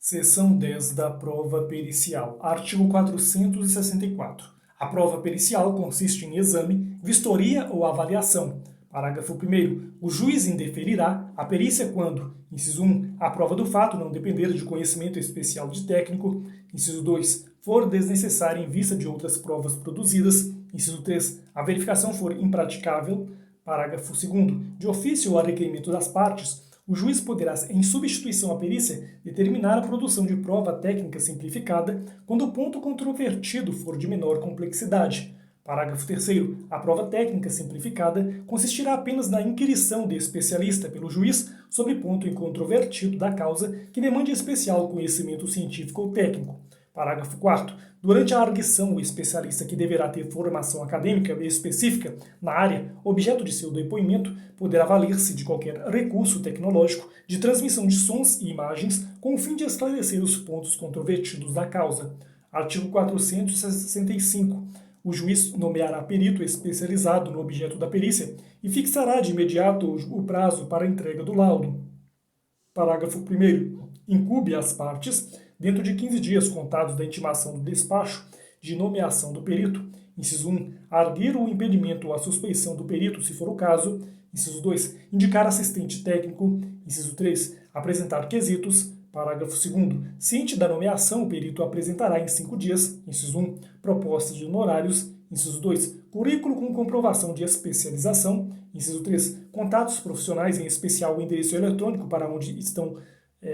Seção 10 da prova pericial. Artigo 464. A prova pericial consiste em exame, vistoria ou avaliação. Parágrafo 1º. O juiz indeferirá a perícia quando, inciso 1, a prova do fato não depender de conhecimento especial de técnico, inciso 2, for desnecessária em vista de outras provas produzidas, inciso 3, a verificação for impraticável. Parágrafo 2º. De ofício ou a requerimento das partes, o juiz poderá, em substituição à perícia, determinar a produção de prova técnica simplificada quando o ponto controvertido for de menor complexidade. Parágrafo 3º. A prova técnica simplificada consistirá apenas na inquirição de especialista pelo juiz sobre ponto incontrovertido da causa que demande especial conhecimento científico ou técnico. Parágrafo 4º. Durante a arguição, o especialista que deverá ter formação acadêmica específica na área objeto de seu depoimento poderá valer-se de qualquer recurso tecnológico de transmissão de sons e imagens com o fim de esclarecer os pontos controvertidos da causa. Artigo 465. O juiz nomeará perito especializado no objeto da perícia e fixará de imediato o prazo para a entrega do laudo. Parágrafo 1º. Incumbe às partes, dentro de 15 dias contados da intimação do despacho de nomeação do perito, inciso 1, arguir o impedimento ou a suspeição do perito, se for o caso, inciso 2, indicar assistente técnico, inciso 3, apresentar quesitos, parágrafo 2º, ciente da nomeação, o perito apresentará em 5 dias, inciso 1, propostas de honorários, inciso 2, currículo com comprovação de especialização, inciso 3, contatos profissionais, em especial o endereço eletrônico para onde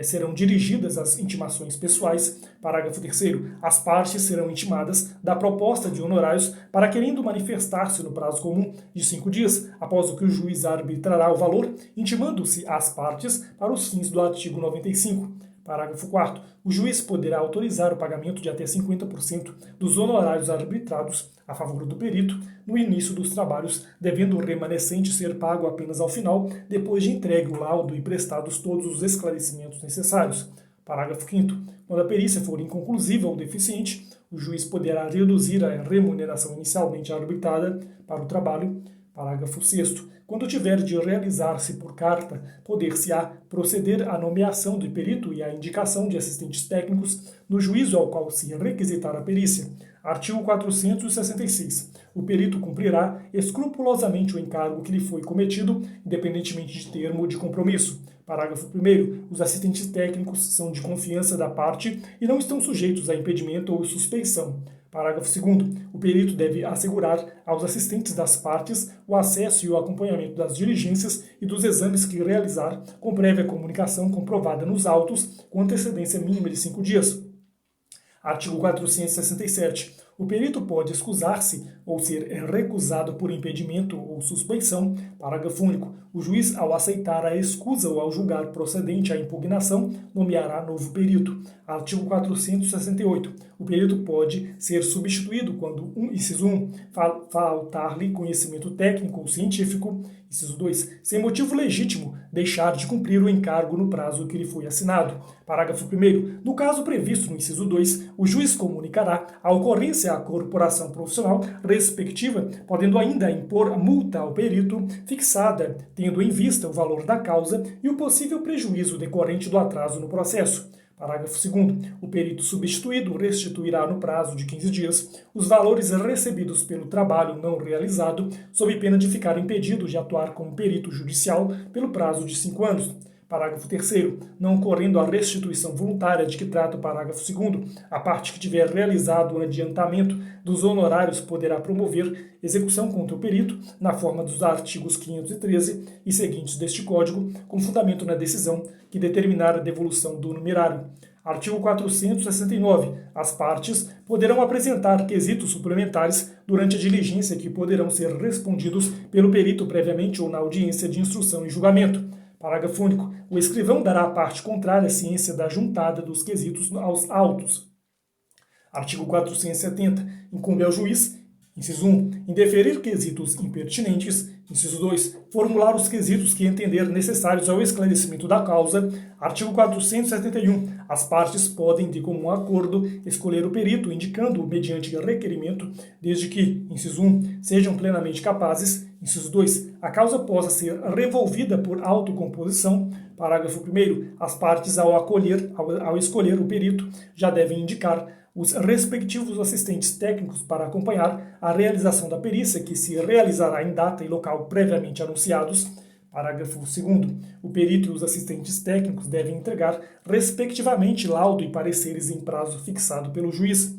serão dirigidas as intimações pessoais. Parágrafo 3º. As partes serão intimadas da proposta de honorários para querendo manifestar-se no prazo comum de 5 dias, após o que o juiz arbitrará o valor, intimando-se as partes para os fins do artigo 95. Parágrafo 4º. O juiz poderá autorizar o pagamento de até 50% dos honorários arbitrados a favor do perito no início dos trabalhos, devendo o remanescente ser pago apenas ao final, depois de entregue o laudo e prestados todos os esclarecimentos necessários. Parágrafo 5º. Quando a perícia for inconclusiva ou deficiente, o juiz poderá reduzir a remuneração inicialmente arbitrada para o trabalho. Parágrafo 6º. Quando tiver de realizar-se por carta, poder-se-á proceder à nomeação do perito e à indicação de assistentes técnicos no juízo ao qual se requisitar a perícia. Artigo 466. O perito cumprirá escrupulosamente o encargo que lhe foi cometido, independentemente de termo de compromisso. Parágrafo 1º. Os assistentes técnicos são de confiança da parte e não estão sujeitos a impedimento ou suspeição. Parágrafo 2º. O perito deve assegurar aos assistentes das partes o acesso e o acompanhamento das diligências e dos exames que realizar, com prévia comunicação comprovada nos autos, com antecedência mínima de 5 dias. Artigo 467. O perito pode excusar-se ou ser recusado por impedimento ou suspeição. Parágrafo único. O juiz, ao aceitar a excusa ou ao julgar procedente a impugnação, nomeará novo perito. Artigo 468. O perito pode ser substituído quando, inciso 1, faltar-lhe conhecimento técnico ou científico, inciso 2, sem motivo legítimo, deixar de cumprir o encargo no prazo que lhe foi assinado. Parágrafo 1º. No caso previsto no inciso 2, o juiz comunicará a ocorrência à corporação profissional respectiva, podendo ainda impor multa ao perito fixada, tendo em vista o valor da causa e o possível prejuízo decorrente do atraso no processo. Parágrafo 2º. O perito substituído restituirá no prazo de 15 dias os valores recebidos pelo trabalho não realizado, sob pena de ficar impedido de atuar como perito judicial pelo prazo de 5 anos. Parágrafo 3º. Não ocorrendo a restituição voluntária de que trata o parágrafo 2º, a parte que tiver realizado o adiantamento dos honorários poderá promover execução contra o perito na forma dos artigos 513 e seguintes deste Código, com fundamento na decisão que determinar a devolução do numerário. Artigo 469. As partes poderão apresentar quesitos suplementares durante a diligência que poderão ser respondidos pelo perito previamente ou na audiência de instrução e julgamento. Parágrafo único. O escrivão dará à parte contrária a ciência da juntada dos quesitos aos autos. Artigo 470. Incumbe ao juiz, inciso 1, indeferir quesitos impertinentes, inciso 2, formular os quesitos que entender necessários ao esclarecimento da causa. Artigo 471. As partes podem, de comum acordo, escolher o perito, indicando-o mediante requerimento, desde que, inciso 1, sejam plenamente capazes, Inciso 2. A causa possa ser revolvida por autocomposição. Parágrafo 1º. As partes, ao escolher o perito, já devem indicar os respectivos assistentes técnicos para acompanhar a realização da perícia, que se realizará em data e local previamente anunciados. Parágrafo 2º. O perito e os assistentes técnicos devem entregar, respectivamente, laudo e pareceres em prazo fixado pelo juiz.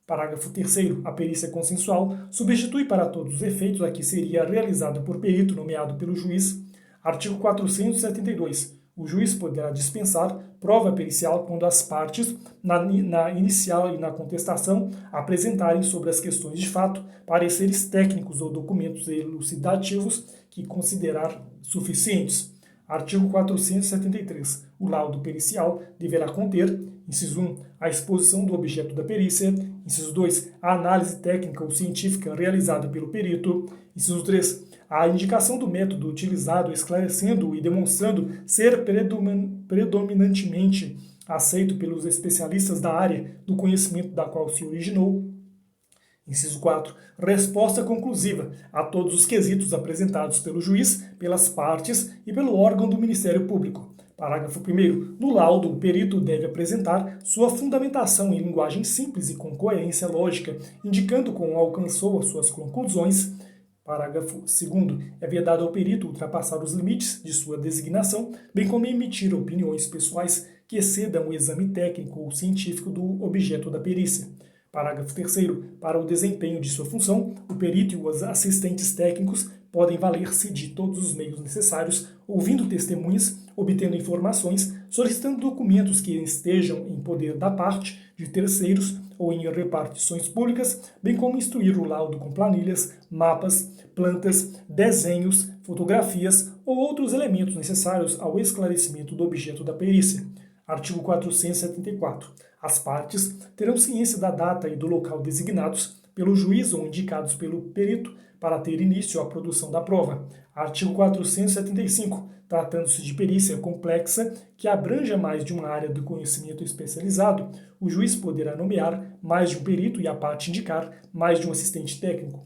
Parágrafo 3º. A perícia consensual substitui para todos os efeitos a que seria realizada por perito nomeado pelo juiz. Artigo 472. O juiz poderá dispensar prova pericial quando as partes, na inicial e na contestação, apresentarem sobre as questões de fato pareceres técnicos ou documentos elucidativos que considerar suficientes. Artigo 473. O laudo pericial deverá conter, inciso 1, a exposição do objeto da perícia, inciso 2, a análise técnica ou científica realizada pelo perito, inciso 3, a indicação do método utilizado, esclarecendo e demonstrando ser predominantemente aceito pelos especialistas da área do conhecimento da qual se originou. Inciso 4. Resposta conclusiva a todos os quesitos apresentados pelo juiz, pelas partes e pelo órgão do Ministério Público. Parágrafo 1º. No laudo, o perito deve apresentar sua fundamentação em linguagem simples e com coerência lógica, indicando como alcançou as suas conclusões. Parágrafo 2º. É vedado ao perito ultrapassar os limites de sua designação, bem como emitir opiniões pessoais que excedam o exame técnico ou científico do objeto da perícia. Parágrafo 3º. Para o desempenho de sua função, o perito e os assistentes técnicos podem valer-se de todos os meios necessários, ouvindo testemunhas, obtendo informações, solicitando documentos que estejam em poder da parte, de terceiros ou em repartições públicas, bem como instruir o laudo com planilhas, mapas, plantas, desenhos, fotografias ou outros elementos necessários ao esclarecimento do objeto da perícia. Artigo 474. As partes terão ciência da data e do local designados pelo juiz ou indicados pelo perito para ter início à produção da prova. Artigo 475. Tratando-se de perícia complexa que abranja mais de uma área do conhecimento especializado, o juiz poderá nomear mais de um perito e a parte indicar mais de um assistente técnico.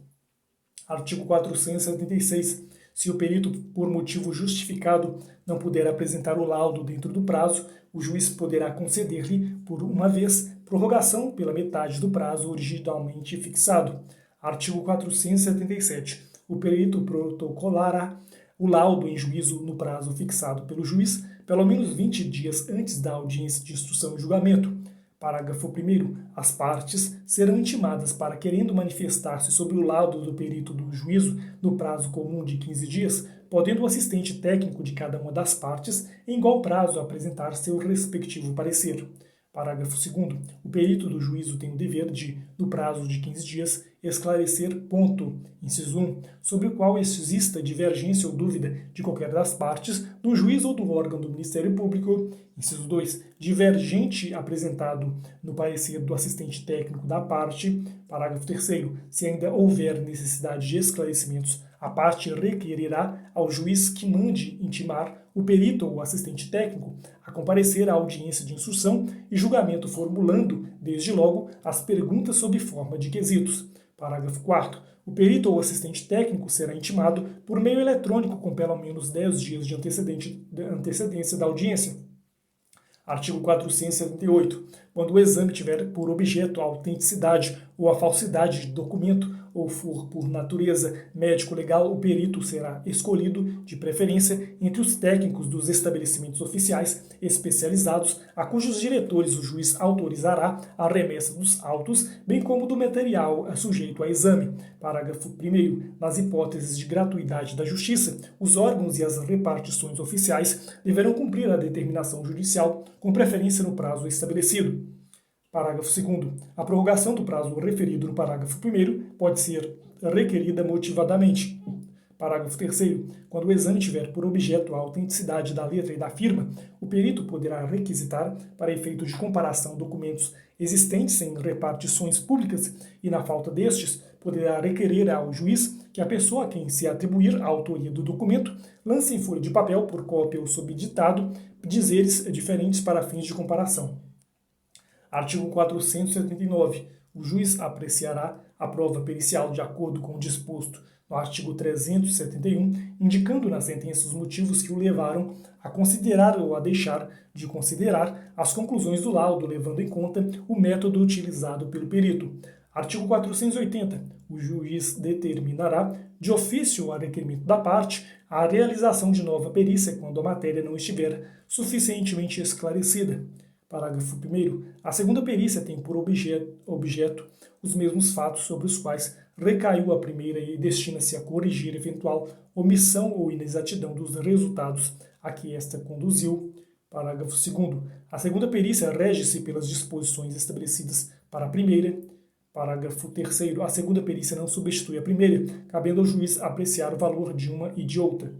Artigo 476. Se o perito, por motivo justificado, não puder apresentar o laudo dentro do prazo, o juiz poderá conceder-lhe, por uma vez, prorrogação pela metade do prazo originalmente fixado. Artigo 477. O perito protocolará o laudo em juízo no prazo fixado pelo juiz, pelo menos 20 dias antes da audiência de instrução e julgamento. Parágrafo 1º. As partes serão intimadas para, querendo manifestar-se sobre o laudo do perito do juízo no prazo comum de 15 dias, podendo o assistente técnico de cada uma das partes, em igual prazo, apresentar seu respectivo parecer. Parágrafo 2º. O perito do juízo tem o dever de, no prazo de 15 dias, esclarecer ponto, inciso 1, sobre o qual exista divergência ou dúvida de qualquer das partes, do juiz ou do órgão do Ministério Público, inciso 2, divergente apresentado no parecer do assistente técnico da parte. Parágrafo 3º. Se ainda houver necessidade de esclarecimentos, a parte requerirá ao juiz que mande intimar o perito ou o assistente técnico a comparecer à audiência de instrução e julgamento, formulando, desde logo, as perguntas sob forma de quesitos. Parágrafo 4º. O perito ou assistente técnico será intimado por meio eletrônico com pelo menos 10 dias de antecedência da audiência. Artigo 478. Quando o exame tiver por objeto a autenticidade ou a falsidade de documento ou for por natureza médico-legal, o perito será escolhido, de preferência, entre os técnicos dos estabelecimentos oficiais especializados, a cujos diretores o juiz autorizará a remessa dos autos, bem como do material sujeito a exame. Parágrafo 1º. Nas hipóteses de gratuidade da justiça, os órgãos e as repartições oficiais deverão cumprir a determinação judicial, com preferência no prazo estabelecido. Parágrafo 2º. A prorrogação do prazo referido no parágrafo 1º pode ser requerida motivadamente. Parágrafo 3º. Quando o exame tiver por objeto a autenticidade da letra e da firma, o perito poderá requisitar, para efeito de comparação, documentos existentes em repartições públicas e, na falta destes, poderá requerer ao juiz que a pessoa a quem se atribuir a autoria do documento lance em folha de papel, por cópia ou sob ditado, dizeres diferentes para fins de comparação. Artigo 479. O juiz apreciará a prova pericial de acordo com o disposto no artigo 371, indicando na sentença os motivos que o levaram a considerar ou a deixar de considerar as conclusões do laudo, levando em conta o método utilizado pelo perito. Artigo 480. O juiz determinará, de ofício ou a requerimento da parte, a realização de nova perícia quando a matéria não estiver suficientemente esclarecida. Parágrafo 1º. A segunda perícia tem por objeto os mesmos fatos sobre os quais recaiu a primeira e destina-se a corrigir eventual omissão ou inexatidão dos resultados a que esta conduziu. Parágrafo 2º. A segunda perícia rege-se pelas disposições estabelecidas para a primeira. Parágrafo 3º. A segunda perícia não substitui a primeira, cabendo ao juiz apreciar o valor de uma e de outra.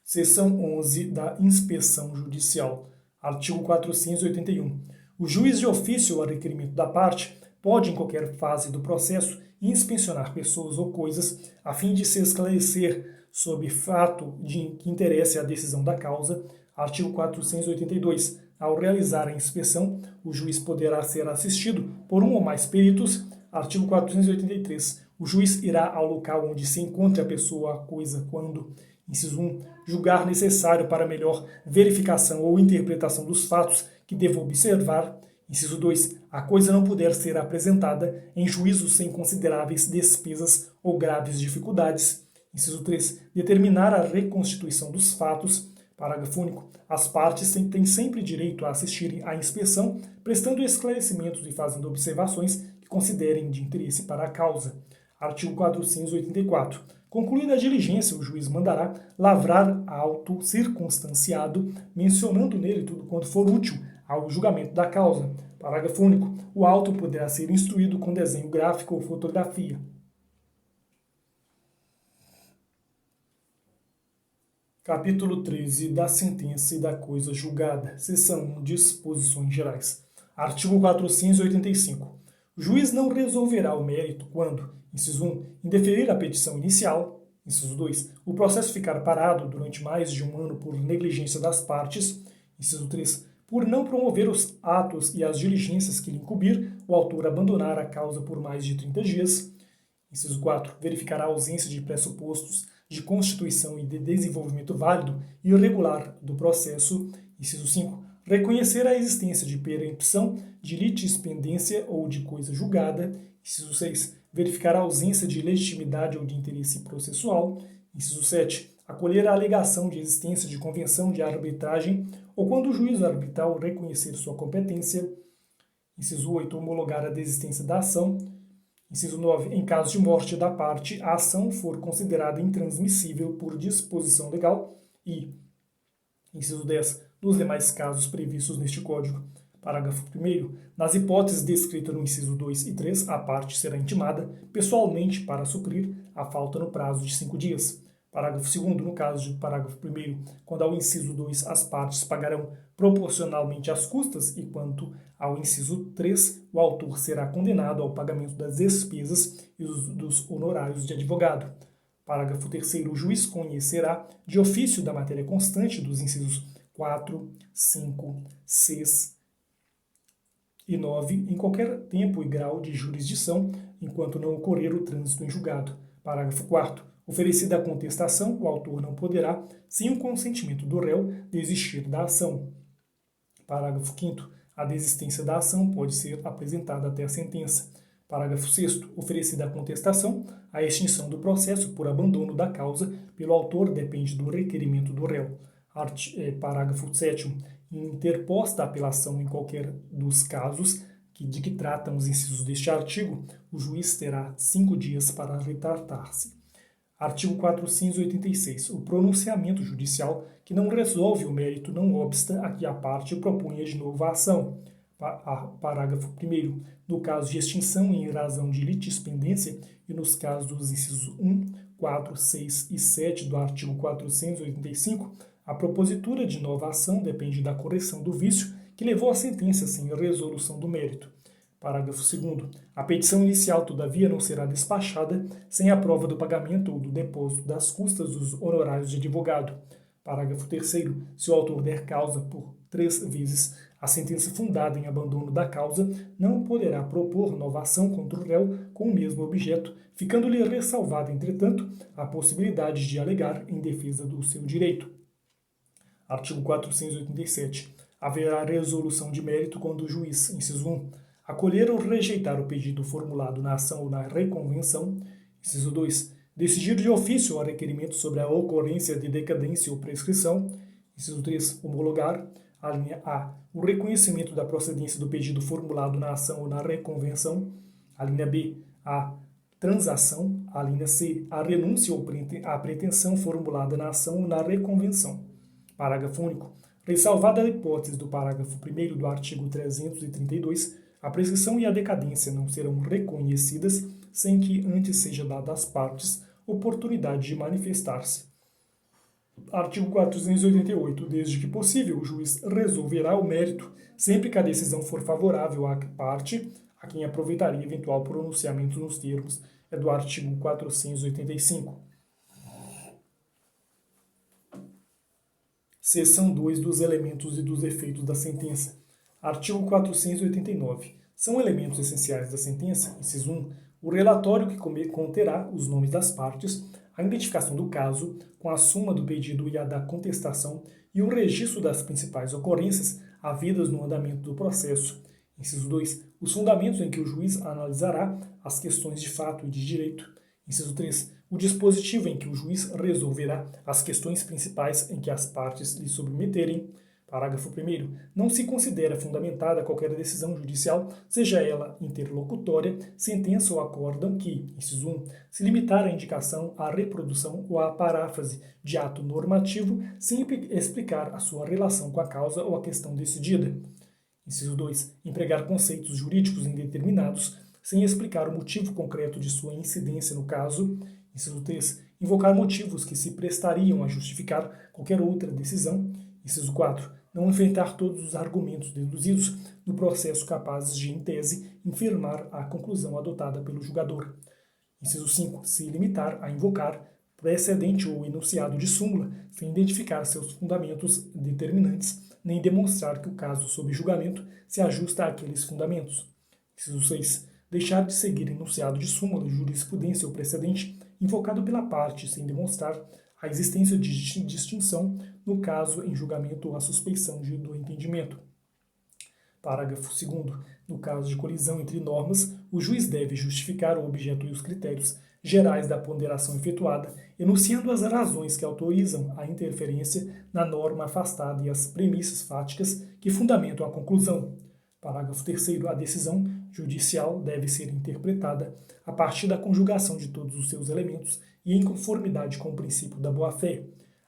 Seção 11 da Inspeção Judicial. Artigo 481. O juiz de ofício ou a requerimento da parte pode, em qualquer fase do processo, inspecionar pessoas ou coisas a fim de se esclarecer sobre fato que interesse à decisão da causa. Artigo 482. Ao realizar a inspeção, o juiz poderá ser assistido por um ou mais peritos. Artigo 483. O juiz irá ao local onde se encontre a pessoa ou a coisa quando, inciso 1, julgar necessário para melhor verificação ou interpretação dos fatos que deva observar. Inciso 2. A coisa não puder ser apresentada em juízo sem consideráveis despesas ou graves dificuldades. Inciso 3. Determinar a reconstituição dos fatos. Parágrafo único. As partes têm sempre direito a assistirem à inspeção, prestando esclarecimentos e fazendo observações que considerem de interesse para a causa. Artigo 484. Concluída a diligência, o juiz mandará lavrar auto circunstanciado, mencionando nele tudo quanto for útil ao julgamento da causa. Parágrafo único. O auto poderá ser instruído com desenho gráfico ou fotografia. Capítulo 13 da sentença e da coisa julgada. Seção 1. Disposições gerais. Artigo 485. O juiz não resolverá o mérito quando, inciso 1, indeferir a petição inicial. Inciso 2, o processo ficar parado durante mais de um ano por negligência das partes. Inciso 3, por não promover os atos e as diligências que lhe incumbir o autor abandonar a causa por mais de 30 dias. Inciso 4, verificar a ausência de pressupostos de constituição e de desenvolvimento válido e regular do processo. Inciso 5, reconhecer a existência de perempção, de litispendência ou de coisa julgada. Inciso 6, verificar a ausência de legitimidade ou de interesse processual. Inciso 7, acolher a alegação de existência de convenção de arbitragem ou quando o juízo arbitral reconhecer sua competência. Inciso 8, homologar a desistência da ação. Inciso 9, em caso de morte da parte, a ação for considerada intransmissível por disposição legal. E, inciso 10, nos demais casos previstos neste Código. Parágrafo 1º. Nas hipóteses descritas no inciso 2 e 3, a parte será intimada pessoalmente para suprir a falta no prazo de 5 dias. Parágrafo 2º. No caso do parágrafo 1º, quando ao inciso 2 as partes pagarão proporcionalmente as custas e quanto ao inciso 3, o autor será condenado ao pagamento das despesas e dos honorários de advogado. Parágrafo 3º. O juiz conhecerá de ofício da matéria constante dos incisos 4, 5, 6 e 9 em qualquer tempo e grau de jurisdição, enquanto não ocorrer o trânsito em julgado. Parágrafo 4º. Oferecida a contestação, o autor não poderá, sem o consentimento do réu, desistir da ação. Parágrafo 5º. A desistência da ação pode ser apresentada até a sentença. Parágrafo 6º. Oferecida a contestação, a extinção do processo por abandono da causa pelo autor depende do requerimento do réu. Parágrafo 7º. Interposta a apelação em qualquer dos casos de que tratam os incisos deste artigo, o juiz terá 5 dias para retratar-se. Artigo 486. O pronunciamento judicial que não resolve o mérito não obsta a que a parte proponha de novo a ação. Parágrafo 1º. No caso de extinção em razão de litispendência e nos casos dos incisos 1, 4, 6 e 7 do artigo 485, a propositura de nova ação depende da correção do vício que levou à sentença sem resolução do mérito. Parágrafo 2º. A petição inicial, todavia, não será despachada sem a prova do pagamento ou do depósito das custas dos honorários de advogado. Parágrafo 3º. Se o autor der causa por 3 vezes A sentença fundada em abandono da causa não poderá propor nova ação contra o réu com o mesmo objeto, ficando-lhe ressalvada, entretanto, a possibilidade de alegar em defesa do seu direito. Artigo 487. Haverá resolução de mérito quando o juiz, inciso 1, acolher ou rejeitar o pedido formulado na ação ou na reconvenção, inciso 2, decidir de ofício ou requerimento sobre a ocorrência de decadência ou prescrição, inciso 3, homologar, a linha A, o reconhecimento da procedência do pedido formulado na ação ou na reconvenção, a linha B, a transação, a linha C, a renúncia ou a pretensão formulada na ação ou na reconvenção. Parágrafo único. Ressalvada a hipótese do parágrafo 1º do artigo 332, a prescrição e a decadência não serão reconhecidas sem que antes seja dada às partes oportunidade de manifestar-se. Artigo 488. Desde que possível, o juiz resolverá o mérito sempre que a decisão for favorável à parte a quem aproveitaria eventual pronunciamento nos termos do artigo 485. Seção 2 dos elementos e dos efeitos da sentença. Artigo 489. São elementos essenciais da sentença, inciso 1, o relatório que conterá os nomes das partes, a identificação do caso, com a suma do pedido e a da contestação, e o registro das principais ocorrências havidas no andamento do processo. Inciso 2, os fundamentos em que o juiz analisará as questões de fato e de direito. Inciso 3, o dispositivo em que o juiz resolverá as questões principais em que as partes lhe submeterem. Parágrafo 1º. Não se considera fundamentada qualquer decisão judicial, seja ela interlocutória, sentença ou acórdão que, inciso 1, se limitar à indicação, à reprodução ou à paráfrase de ato normativo sem explicar a sua relação com a causa ou a questão decidida. Inciso 2, empregar conceitos jurídicos indeterminados sem explicar o motivo concreto de sua incidência no caso. Inciso 3, invocar motivos que se prestariam a justificar qualquer outra decisão. Inciso 4, não enfrentar todos os argumentos deduzidos no processo capazes de, em tese, infirmar a conclusão adotada pelo julgador. Inciso 5, se limitar a invocar precedente ou enunciado de súmula, sem identificar seus fundamentos determinantes, nem demonstrar que o caso sob julgamento se ajusta àqueles fundamentos. Inciso 6, deixar de seguir enunciado de súmula, jurisprudência ou precedente invocado pela parte, sem demonstrar a existência de distinção no caso em julgamento ou a suspeição do entendimento. Parágrafo 2º. No caso de colisão entre normas, o juiz deve justificar o objeto e os critérios gerais da ponderação efetuada, enunciando as razões que autorizam a interferência na norma afastada e as premissas fáticas que fundamentam a conclusão. Parágrafo 3º. A decisão judicial deve ser interpretada a partir da conjugação de todos os seus elementos e em conformidade com o princípio da boa-fé.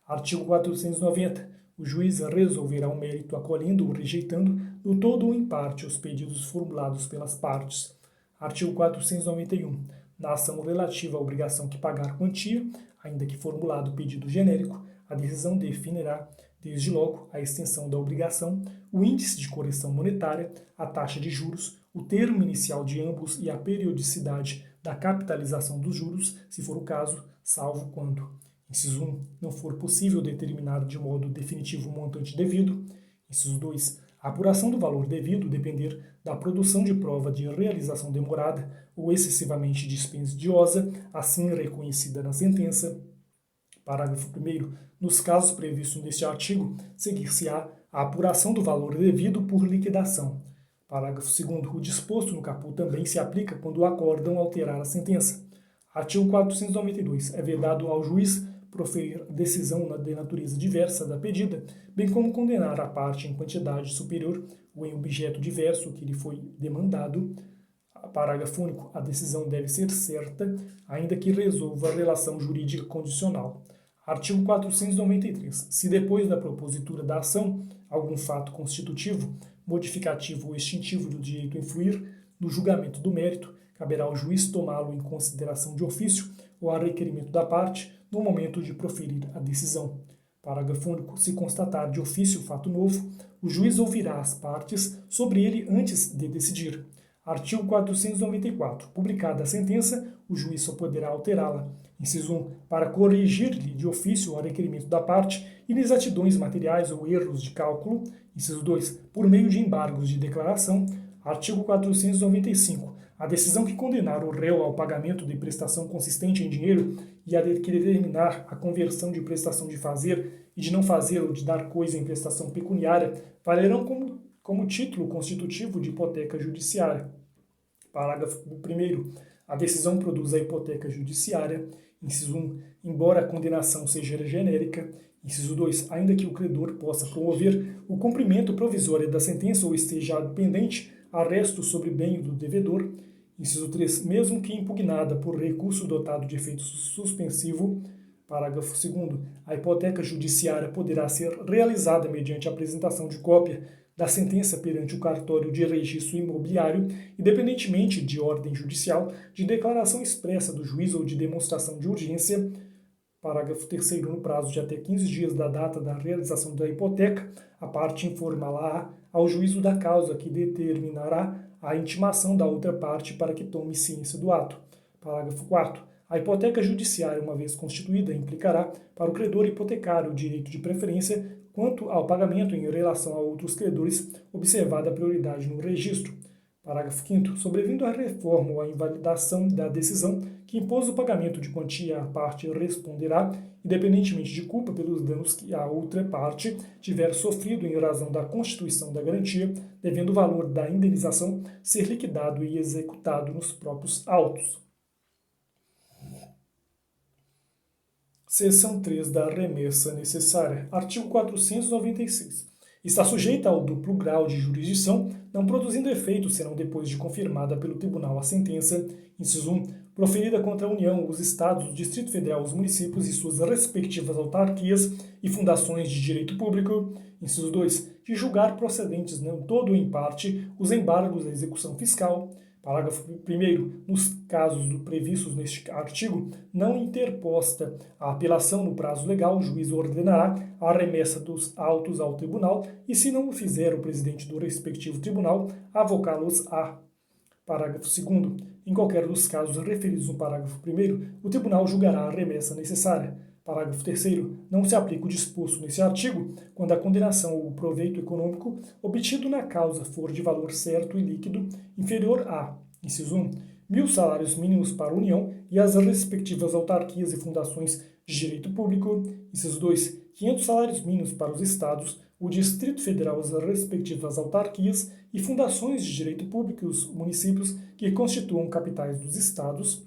Artigo 490. O juiz resolverá o mérito acolhendo ou rejeitando, no todo ou em parte, os pedidos formulados pelas partes. Artigo 491. Na ação relativa à obrigação que pagar quantia, ainda que formulado pedido genérico, a decisão definirá, desde logo, a extensão da obrigação, o índice de correção monetária, a taxa de juros, o termo inicial de ambos e a periodicidade da capitalização dos juros, se for o caso, salvo quando, inciso 1, não for possível determinar de modo definitivo o montante devido, inciso 2, a apuração do valor devido depender da produção de prova de realização demorada ou excessivamente dispendiosa, assim reconhecida na sentença. Parágrafo 1º. Nos casos previstos neste artigo, seguir-se-á a apuração do valor devido por liquidação. Parágrafo 2º. O disposto no caput também se aplica quando o acórdão alterar a sentença. Artigo 492. É vedado ao juiz proferir decisão de natureza diversa da pedida, bem como condenar a parte em quantidade superior ou em objeto diverso que lhe foi demandado. Parágrafo único. A decisão deve ser certa, ainda que resolva a relação jurídica condicional. Artigo 493. Se depois da propositura da ação, algum fato constitutivo, modificativo ou extintivo do direito influir no julgamento do mérito, caberá ao juiz tomá-lo em consideração de ofício ou a requerimento da parte no momento de proferir a decisão. Parágrafo único. Se constatar de ofício fato novo, o juiz ouvirá as partes sobre ele antes de decidir. Artigo 494. Publicada a sentença, o juiz só poderá alterá-la. Inciso 1. Para corrigir-lhe de ofício ao requerimento da parte inexatidões materiais ou erros de cálculo. Inciso 2. Por meio de embargos de declaração. Artigo 495. A decisão que condenar o réu ao pagamento de prestação consistente em dinheiro e a que determinar a conversão de prestação de fazer e de não fazer ou de dar coisa em prestação pecuniária valerão como título constitutivo de hipoteca judiciária. Parágrafo 1º. A decisão produz a hipoteca judiciária. Inciso 1. Embora a condenação seja genérica. Inciso 2. Ainda que o credor possa promover o cumprimento provisório da sentença ou esteja pendente arresto sobre bem do devedor. Inciso 3. Mesmo que impugnada por recurso dotado de efeito suspensivo. Parágrafo 2º. A hipoteca judiciária poderá ser realizada mediante a apresentação de cópia da sentença perante o cartório de registro imobiliário, independentemente de ordem judicial, de declaração expressa do juiz ou de demonstração de urgência. Parágrafo 3º. No prazo de até 15 dias da data da realização da hipoteca, a parte informará ao juízo da causa, que determinará a intimação da outra parte para que tome ciência do ato. Parágrafo 4º. A hipoteca judiciária, uma vez constituída, implicará para o credor hipotecário o direito de preferência quanto ao pagamento em relação a outros credores, observada a prioridade no registro. Parágrafo 5º. Sobrevindo a reforma ou a invalidação da decisão que impôs o pagamento de quantia, a parte responderá, independentemente de culpa, pelos danos que a outra parte tiver sofrido em razão da constituição da garantia, devendo o valor da indenização ser liquidado e executado nos próprios autos. Seção 3 da remessa necessária. Artigo 496. Está sujeita ao duplo grau de jurisdição, não produzindo efeito senão depois de confirmada pelo tribunal a sentença. Inciso 1. Proferida contra a União, os Estados, o Distrito Federal, os municípios e suas respectivas autarquias e fundações de direito público. Inciso 2. De julgar procedentes, não todo ou em parte, os embargos da execução fiscal. Parágrafo 1º. Nos casos previstos neste artigo, não interposta a apelação no prazo legal, o juiz ordenará a remessa dos autos ao tribunal e, se não o fizer, o presidente do respectivo tribunal avocá-los-á. Parágrafo 2º. Em qualquer dos casos referidos no parágrafo 1º, o tribunal julgará a remessa necessária. Parágrafo 3º. Não se aplica o disposto nesse artigo quando a condenação ou o proveito econômico obtido na causa for de valor certo e líquido inferior a, inciso 1, 1.000 salários mínimos para a União e as respectivas autarquias e fundações de direito público, inciso 2, 500 salários mínimos para os Estados, o Distrito Federal, as respectivas autarquias e fundações de direito público e os municípios que constituam capitais dos Estados,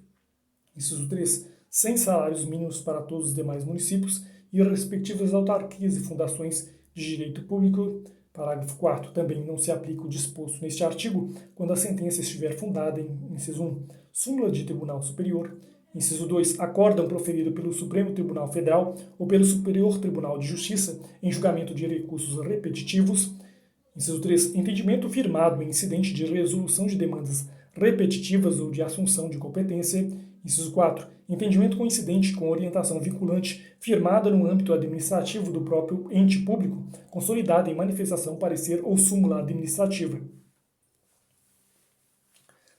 inciso 3, 100 salários mínimos para todos os demais municípios e respectivas autarquias e fundações de direito público. Parágrafo 4º. Também não se aplica o disposto neste artigo quando a sentença estiver fundada em, inciso 1, súmula de Tribunal Superior, inciso 2, acórdão proferido pelo Supremo Tribunal Federal ou pelo Superior Tribunal de Justiça em julgamento de recursos repetitivos, inciso 3, entendimento firmado em incidente de resolução de demandas repetitivas ou de assunção de competência, inciso 4, entendimento coincidente com orientação vinculante firmada no âmbito administrativo do próprio ente público, consolidada em manifestação, parecer ou súmula administrativa.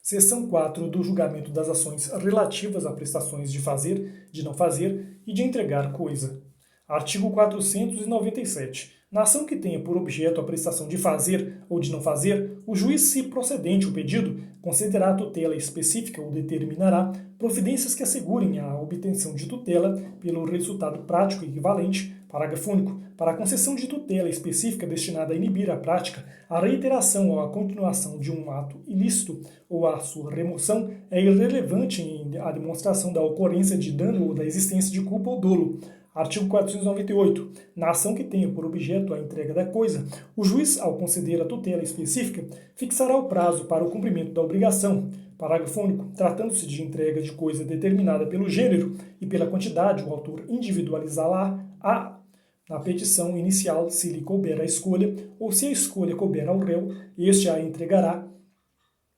Seção 4 do julgamento das ações relativas a prestações de fazer, de não fazer e de entregar coisa. Artigo 497. Na ação que tenha por objeto a prestação de fazer ou de não fazer, o juiz, se procedente o pedido, concederá a tutela específica ou determinará providências que assegurem a obtenção de tutela pelo resultado prático equivalente. Parágrafo único. Para a concessão de tutela específica destinada a inibir a prática, a reiteração ou a continuação de um ato ilícito ou a sua remoção é irrelevante em a demonstração da ocorrência de dano ou da existência de culpa ou dolo. Artigo 498. Na ação que tenha por objeto a entrega da coisa, o juiz, ao conceder a tutela específica, fixará o prazo para o cumprimento da obrigação. Parágrafo único. Tratando-se de entrega de coisa determinada pelo gênero e pela quantidade, o autor individualizá-la na petição inicial, se lhe couber a escolha, ou se a escolha couber ao réu, este a entregará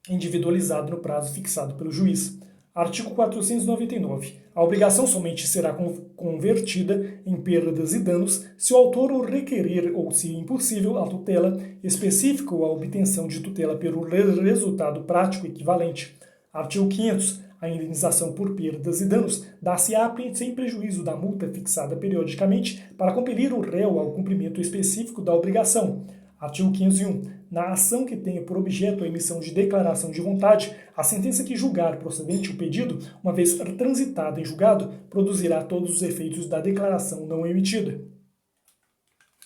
individualizado no prazo fixado pelo juiz. Artigo 499. A obrigação somente será convertida em perdas e danos se o autor o requerer ou, se impossível, a tutela específica ou a obtenção de tutela pelo resultado prático equivalente. Artigo 500. A indenização por perdas e danos dá-se-á sem prejuízo da multa fixada periodicamente para compelir o réu ao cumprimento específico da obrigação. Artigo 501. Na ação que tenha por objeto a emissão de declaração de vontade, a sentença que julgar procedente o pedido, uma vez transitada em julgado, produzirá todos os efeitos da declaração não emitida.